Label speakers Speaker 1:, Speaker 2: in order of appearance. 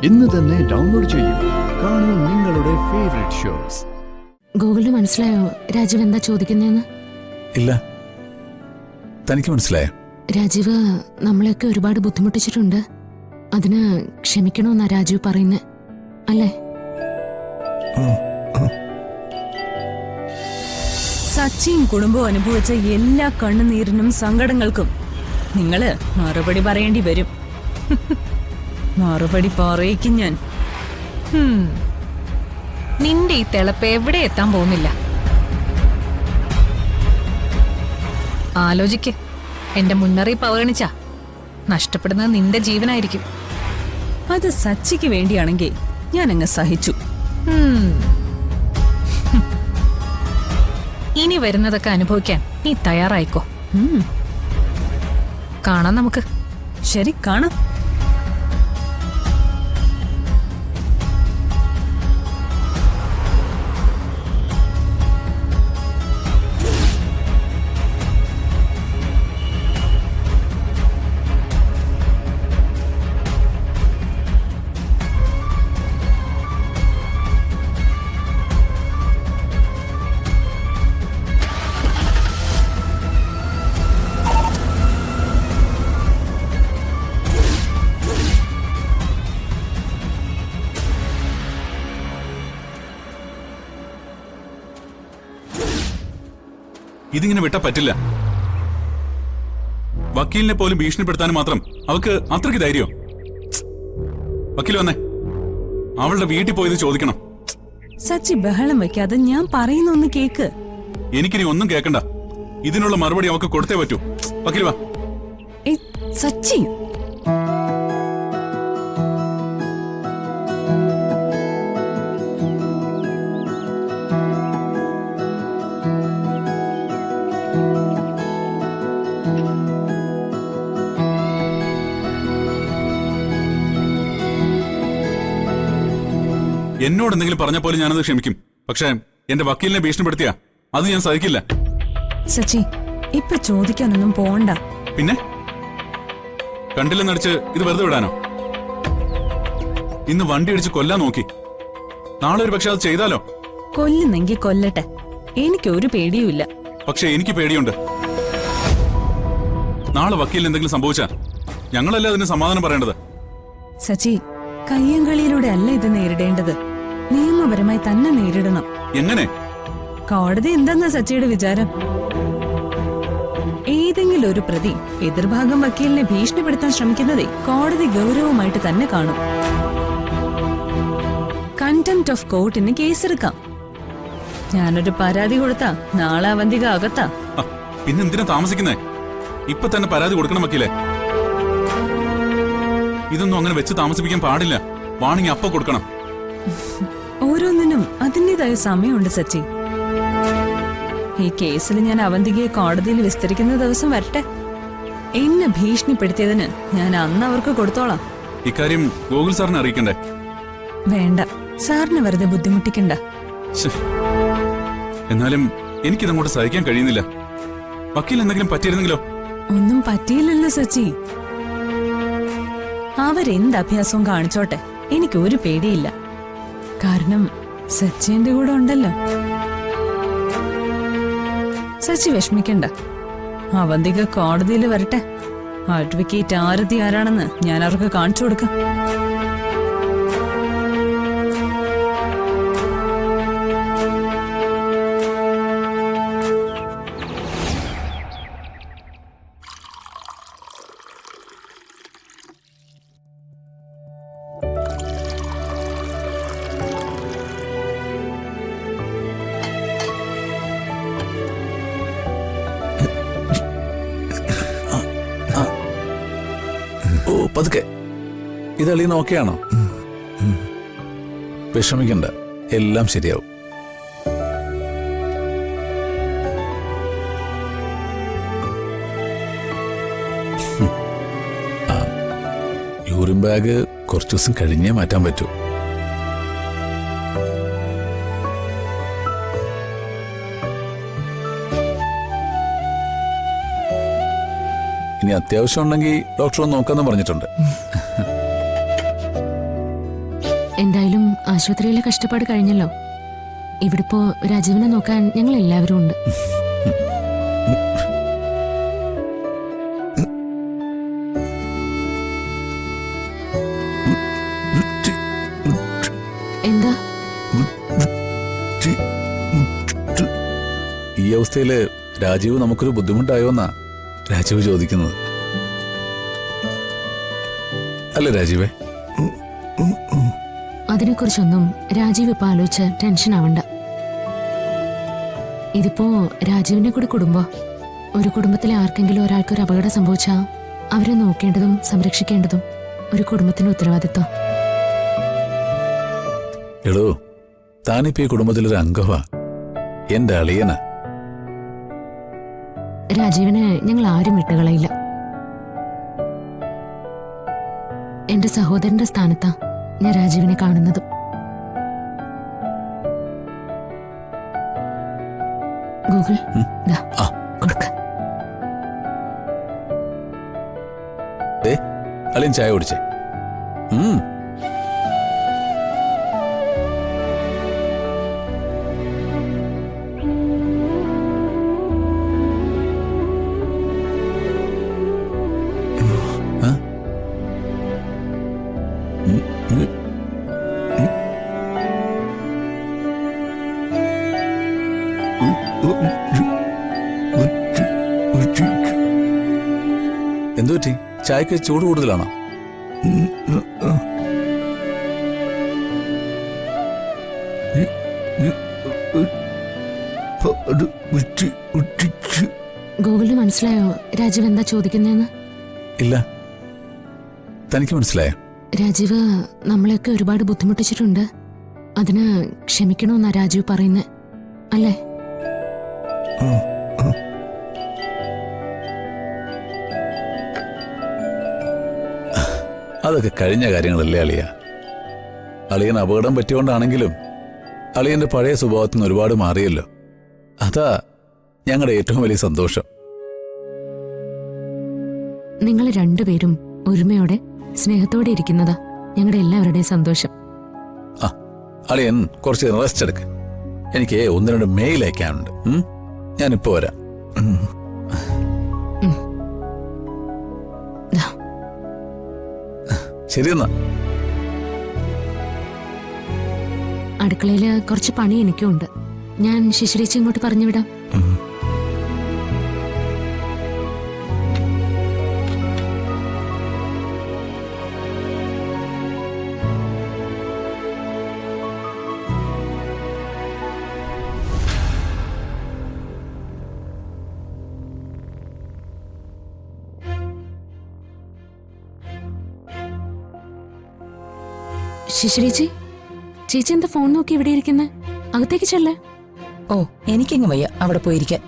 Speaker 1: ഇന്ന് തന്നെ ഡൗൺലോഡ് ചെയ്യൂ. കാണൂ നിങ്ങളുടെ ഫേവറേറ്റ് ഷോസ്.
Speaker 2: ഗൂഗിളിന് മനസ്സിലായോ രാജീവ് എന്താ ചോദിക്കുന്നതെന്ന്?
Speaker 3: ഇല്ല, തനിക്ക് മനസ്സിലായോ?
Speaker 2: രാജീവ് നമ്മളെയൊക്കെ ഒരുപാട് ബുദ്ധിമുട്ടിച്ചിട്ടുണ്ട്. അതിന് ക്ഷമിക്കണമെന്നാ രാജീവ് പറയുന്നത്, അല്ലേ?
Speaker 4: സച്ചിയും കുടുംബവും അനുഭവിച്ച എല്ലാ കണ്ണുനീരിനും സങ്കടങ്ങൾക്കും നിങ്ങള് മറുപടി പറയേണ്ടി വരും. മറുപടി പറയിക്കും ഞാൻ.
Speaker 5: നിന്റെ ഈ തിളപ്പ് എവിടെ എത്താൻ പോകുന്നില്ല. ആലോചിക്ക്, എന്റെ മുന്നറിയിപ്പ് അവഗണിച്ച നഷ്ടപ്പെടുന്നത് നിന്റെ ജീവനായിരിക്കും.
Speaker 4: അത് സച്ചിക്ക് വേണ്ടിയാണെങ്കിൽ ഞാൻ അങ്ങ് സഹിച്ചു.
Speaker 5: ഇനി വരുന്നതൊക്കെ അനുഭവിക്കാൻ നീ തയ്യാറായിക്കോ. കാണാം നമുക്ക്.
Speaker 4: ശരി, കാണാം.
Speaker 3: ഇതിങ്ങനെ വിട്ടാ പറ്റില്ല. വക്കീലിനെ പോലും ഭീഷണിപ്പെടുത്താൻ മാത്രം അവക്ക് അത്രയ്ക്ക് ധൈര്യം. വക്കീൽ വന്നേ, അവളുടെ വീട്ടിൽ പോയത് ചോദിക്കണം.
Speaker 4: സച്ചി ബഹളം വെക്കാതെ ഞാൻ പറയുന്നൊന്ന് കേക്ക്.
Speaker 3: എനിക്കിനി ഒന്നും കേൾക്കണ്ട. ഇതിനുള്ള മറുപടി അവക്ക് കൊടുത്തേ പറ്റൂ. വക്കീൽ വാ.
Speaker 4: സച്ചി,
Speaker 3: എന്നോട് എന്തെങ്കിലും പറഞ്ഞ പോലെ ഞാനത് ക്ഷമിക്കും. പക്ഷേ എന്റെ വക്കീലിനെ ഭീഷണിപ്പെടുത്തിയാ അത് ഞാൻ സഹിക്കില്ല.
Speaker 4: സച്ചി, ഇപ്പൊ ചോദിക്കാനൊന്നും പോണ്ട.
Speaker 3: പിന്നെ കണ്ടില്ലെന്നടിച്ച് ഇത് വെറുതെ വിടാനോ? ഇന്ന് വണ്ടി അടിച്ച് കൊല്ലാൻ നോക്കി. നാളെ ഒരു പക്ഷെ അത് ചെയ്താലോ?
Speaker 4: കൊല്ലുന്നെങ്കിൽ കൊല്ലട്ടെ, എനിക്കൊരു പേടിയുമില്ല.
Speaker 3: പക്ഷെ എനിക്ക് പേടിയുണ്ട്. നാളെ വക്കീലിന് എന്തെങ്കിലും സംഭവിച്ചാ ഞങ്ങളല്ലേ അതിന് സമാധാനം പറയേണ്ടത്?
Speaker 4: സച്ചി, കയ്യങ്കളിയിലൂടെ അല്ല ഇത് നേരിടേണ്ടത്. നിയമപരമായി തന്നെ നേരിടണം.
Speaker 3: എങ്ങനെ?
Speaker 4: കോടതി എന്താന്നാ സച്ചിയുടെ വിചാരം? ഏതെങ്കിലും ഒരു പ്രതി എതിർഭാഗം വക്കീലിനെ ഭീഷണിപ്പെടുത്താൻ ശ്രമിക്കുന്നതേ കോടതി ഗൗരവമായിട്ട് തന്നെ കാണും. കണ്ടംപ്റ്റ് ഓഫ് കോർട്ടിന് കേസെടുക്കാം. ഞാനൊരു പരാതി കൊടുത്താ നാളെ അവന്തിക അകത്താ.
Speaker 3: പിന്നെന്തിനാ താമസിക്കുന്നേ? ഇപ്പൊ തന്നെ പരാതി കൊടുക്കണം വക്കീലെ. ഇതൊന്നും അങ്ങനെ വെച്ച് താമസിപ്പിക്കാൻ പാടില്ല. വാണിങ് അപ്പൊ കൊടുക്കണം.
Speaker 4: ഓരോന്നിനും അതിൻ്റെതായ സമയമുണ്ട് സച്ചി. ഈ കേസിൽ ഞാൻ അവന്തികയെ കോടതിയിൽ വിസ്തരിക്കുന്ന ദിവസം വരട്ടെ. എന്നെ ഭീഷണിപ്പെടുത്തിയതിന് ഞാൻ അന്ന് അവർക്ക് കൊടുത്തോളാം.
Speaker 3: ഇക്കാര്യം ഗോകുൽ സാറിനെ അറിയിക്കണ്ടേ?
Speaker 4: വേണ്ട, സാറിന് വെറുതെ ബുദ്ധിമുട്ടിക്കണ്ട.
Speaker 3: എന്നാലും എനിക്കിതങ്ങോട്ട് സഹിക്കാൻ കഴിയുന്നില്ല. വക്കീൽ എന്തെങ്കിലും പറ്റിയിരുന്നെങ്കിലോ?
Speaker 4: ഒന്നും പറ്റിയില്ലല്ലോ സച്ചി. അവരെന്ത് അഭ്യാസവും കാണിച്ചോട്ടെ, എനിക്ക് ഒരു പേടിയില്ല. കാരണം സച്ചി എന്റെ കൂടെ ഉണ്ടല്ലോ. സച്ചി വിഷമിക്കണ്ട. അവന്തിക കോടതിയിൽ വരട്ടെ. അഡ്വക്കേറ്റ് ആരതി ആരാണെന്ന് ഞാൻ അവർക്ക് കാണിച്ചു കൊടുക്കാം.
Speaker 3: പതുക്കെ. ഇത് അളിയുന്ന ഓക്കെയാണോ? വിഷമിക്കണ്ട, എല്ലാം ശരിയാവും. യൂറിൻ ബാഗ് കുറച്ചു ദിവസം കഴിഞ്ഞേ മാറ്റാൻ പറ്റൂ. ഇനി അത്യാവശ്യം ഉണ്ടെങ്കിൽ ഡോക്ടർ ഒന്ന് നോക്കാന്ന് പറഞ്ഞിട്ടുണ്ട്.
Speaker 2: എന്തായാലും ആശുപത്രിയിലെ കഷ്ടപ്പാട് കഴിഞ്ഞല്ലോ. ഇവിടിപ്പോ രാജീവിനെ നോക്കാൻ ഞങ്ങൾ എല്ലാവരും ഉണ്ട്. എന്താ
Speaker 6: ഈ അവസ്ഥയില് രാജീവ് നമുക്കൊരു ബുദ്ധിമുട്ടായോന്നാ രാജീവ് ചോദിക്കുന്നത്. അല്ലേ രാജീവേ?
Speaker 2: അതിനെക്കുറിച്ചൊന്നും രാജീവ് ഇപ്പൊ ആലോചിച്ച് ടെൻഷൻ ആവണ്ട. ഇതിപ്പോ രാജീവിനെ കൂടി കുടുംബം. ഒരു കുടുംബത്തിലെ ആർക്കെങ്കിലും ഒരാൾക്കൊരു അപകടം സംഭവിച്ചാ അവരെ നോക്കേണ്ടതും സംരക്ഷിക്കേണ്ടതും ഒരു കുടുംബത്തിന്റെ ഉത്തരവാദിത്വം.
Speaker 6: എടോ, താനിപ്പോ ഈ കുടുംബത്തിലൊരു അംഗമാ, എന്റെ അളിയനാ.
Speaker 2: രാജീവിനെ ഞങ്ങൾ ആരും വിട്ടുകളയില്ല. എന്റെ സഹോദരന്റെ സ്ഥാനത്താ ഞാൻ രാജീവിനെ കാണുന്നതും. ഗൂഗിൾ ദാ, കൊടുക്ക.
Speaker 6: അളിയൻ ചായ കുടിച്ചേ. എന്തു പറ്റി? ചായക്ക് ചൂട് കൂടുതലാണോ?
Speaker 2: ഗൂഗിളിന് മനസ്സിലായോ രാജീവ് എന്താ ചോദിക്കുന്നതെന്ന്?
Speaker 6: ഇല്ല, തനിക്ക് മനസ്സിലായോ?
Speaker 2: രാജീവ് നമ്മളെയൊക്കെ ഒരുപാട് ബുദ്ധിമുട്ടിച്ചിട്ടുണ്ട്. അതിന് ക്ഷമിക്കണമെന്നാ രാജീവ് പറയുന്നേ, അല്ലേ?
Speaker 6: അതൊക്കെ കഴിഞ്ഞ കാര്യങ്ങളല്ലേ അളിയ. അളിയൻ അപകടം പറ്റിയോണ്ടാണെങ്കിലും അളിയന്റെ പഴയ സ്വഭാവത്തിൽ നിന്ന് ഒരുപാട് മാറിയല്ലോ. അതാ ഞങ്ങളുടെ ഏറ്റവും വലിയ സന്തോഷം.
Speaker 2: നിങ്ങൾ രണ്ടുപേരും ഒരുമയോടെ സ്നേഹത്തോടെ ഇരിക്കുന്നതാ ഞങ്ങളുടെ എല്ലാവരുടെയും സന്തോഷം.
Speaker 6: ആ, അളിയൻ കുറച്ച് റെസ്റ്റ് എടുക്ക്. എനിക്ക് 1-2 മെയിൽ അയക്കാനുണ്ട്. ഞാനിപ്പോ വരാം. ശരിയെന്നാ.
Speaker 2: അടുക്കളയില് കുറച്ച് പണി എനിക്കുണ്ട്. ഞാൻ ശിശിരേച്ചി ഇങ്ങോട്ട് പറഞ്ഞു വിടാം. ശിശിരേച്ചി, ചേച്ചി എന്താ ഫോൺ നോക്കി ഇവിടെ ഇരിക്കുന്നത്? അകത്തേക്ക് ചെല്ലേ.
Speaker 7: ഓ, എനിക്കിങ്ങ് വയ്യ അവിടെ പോയിരിക്കാൻ.